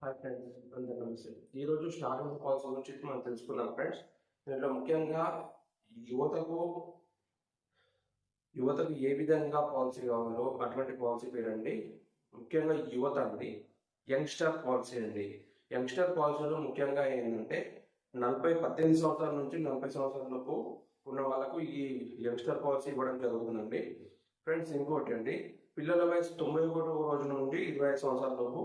Hi friends, అందరూ నమస్తే. ఈరోజు స్టార్టింగ్ పాలసీ గురించి మనం తెలుసుకుందాం ఫ్రెండ్స్. దీంట్లో ముఖ్యంగా యువతకు యువతకు ఏ విధంగా పాలసీ కావాలో అటువంటి పాలసీ పేరండి. ముఖ్యంగా యువత అండి, యంగ్స్టర్ పాలసీ అండి. యంగ్స్టర్ పాలసీలో ముఖ్యంగా ఏంటంటే 18 సంవత్సరాల నుంచి 40 సంవత్సరాలకు ఉన్న వాళ్ళకు ఈ యంగ్స్టర్ పాలసీ ఇవ్వడం జరుగుతుందండి. ఫ్రెండ్స్, ఇంకోటి అండి, పిల్లల వయసు 91 రోజు నుండి 25 సంవత్సరాల లోపు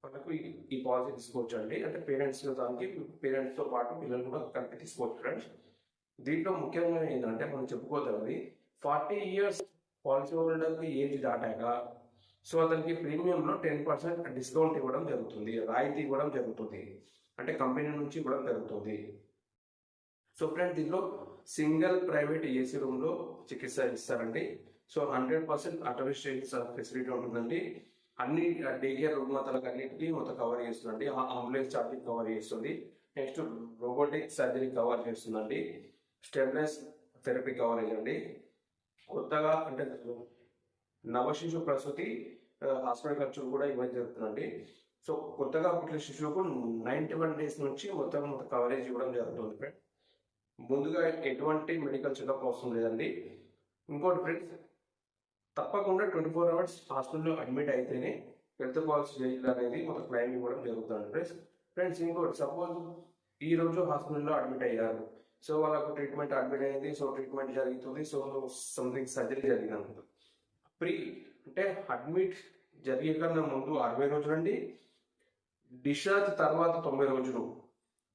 మనకు ఈ పాలసీ తీసుకోవచ్చు అండి. అంటే పేరెంట్స్తో పాటు పిల్లలు కూడా కలిపి తీసుకోవచ్చు ఫ్రెండ్స్. దీంట్లో ముఖ్యంగా ఏంటంటే మనం చెప్పుకోగలది 40 ఇయర్స్ పాలసీ హోల్డర్కి ఏజ్ దాటాక సో అతనికి ప్రీమియంలో 10% డిస్కౌంట్ ఇవ్వడం జరుగుతుంది, రాయితీ ఇవ్వడం జరుగుతుంది. అంటే కంపెనీ నుంచి ఇవ్వడం జరుగుతుంది. సో ఫ్రెండ్స్, దీనిలో సింగిల్ ప్రైవేట్ ఏసీ రూమ్లో చికిత్స ఇస్తారండి. సో 100% అటెస్టేషన్ ఫెసిలిటీ ఉంటుందండి. అన్ని డే కేర్ రుగ్మతలకు అన్నిటికీ మొత్తం కవర్ చేస్తుందండి. అంబులెన్స్ ఛార్జింగ్ కవర్ చేస్తుంది. నెక్స్ట్ రోబోటిక్ సర్జరీ కవర్ చేస్తుందండి. స్టెమ్లెస్ థెరపీ కవరేజ్ అండి. కొత్తగా అంటే నవశిశు ప్రసూతి హాస్పిటల్ ఖర్చులు కూడా ఇవ్వడం జరుగుతుందండి. సో కొత్తగా పుట్టిన శిశువుకు 91 days నుంచి మొత్తం కవరేజ్ ఇవ్వడం జరుగుతుంది ఫ్రెండ్. ముందుగా ఎటువంటి మెడికల్ చెకప్ అవసరం లేదండి. ఇంకోటి ఫ్రెండ్స్, తప్పకుండా 24 hours హాస్పిటల్లో అడ్మిట్ అయితేనే హెల్త్ పాలసీ అనేది ఒక క్లైమ్ ఇవ్వడం జరుగుతుంది ఫ్రెండ్స్. ఇంకోటి, సపోజ్ ఈ రోజు హాస్పిటల్లో అడ్మిట్ అయ్యారు. సో వాళ్ళకు ట్రీట్మెంట్ అడ్మిట్ అయింది. సో ట్రీట్మెంట్ జరుగుతుంది. సో సంథింగ్ సర్జరీ జరిగింది. ప్రీ అంటే అడ్మిట్ జరిగే కన్నా ముందు 60 రోజులు అండి. డిశ్చార్జ్ తర్వాత 90 రోజులు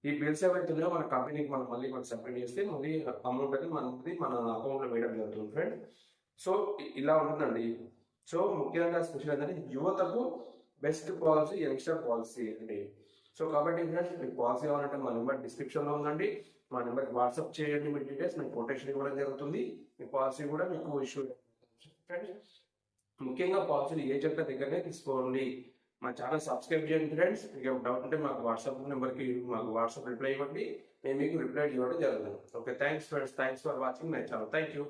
ఈ బిల్స్ ఏవైతున్నాయో మన కంపెనీకి మనం మళ్ళీ సబ్మిట్ చేస్తే మళ్ళీ అమౌంట్ అనేది మన అకౌంట్లో వేయడం జరుగుతుంది ఫ్రెండ్. సో ఇలా ఉంటుందండి. సో ముఖ్యంగా స్పెషల్ ఏంటంటే యువతకు బెస్ట్ పాలసీ యంగ్స్టర్ పాలసీ అండి. సో కాబట్టి ఫ్రెండ్స్, మీకు పాలసీ కావాలంటే మా నెంబర్ డిస్క్రిప్షన్లో ఉందండి. మా నెంబర్కి వాట్సాప్ చేయండి. మీ డీటెయిల్స్ మీకు కొటేషన్ ఇవ్వడం జరుగుతుంది. మీ పాలసీ కూడా మీకు ఇష్యూ ఫ్రెండ్స్. ముఖ్యంగా పాలసీలు ఏ చెట్ల దగ్గరనే తీసుకోండి. మా ఛానల్ సబ్స్క్రైబ్ చేయండి ఫ్రెండ్స్. మీకు డౌట్ ఉంటే మాకు వాట్సాప్ రిప్లై ఇవ్వండి. మేము మీకు రిప్లై ఇవ్వడం జరుగుతుంది. Okay, thanks friends. Thanks for watching my channel. Thank you.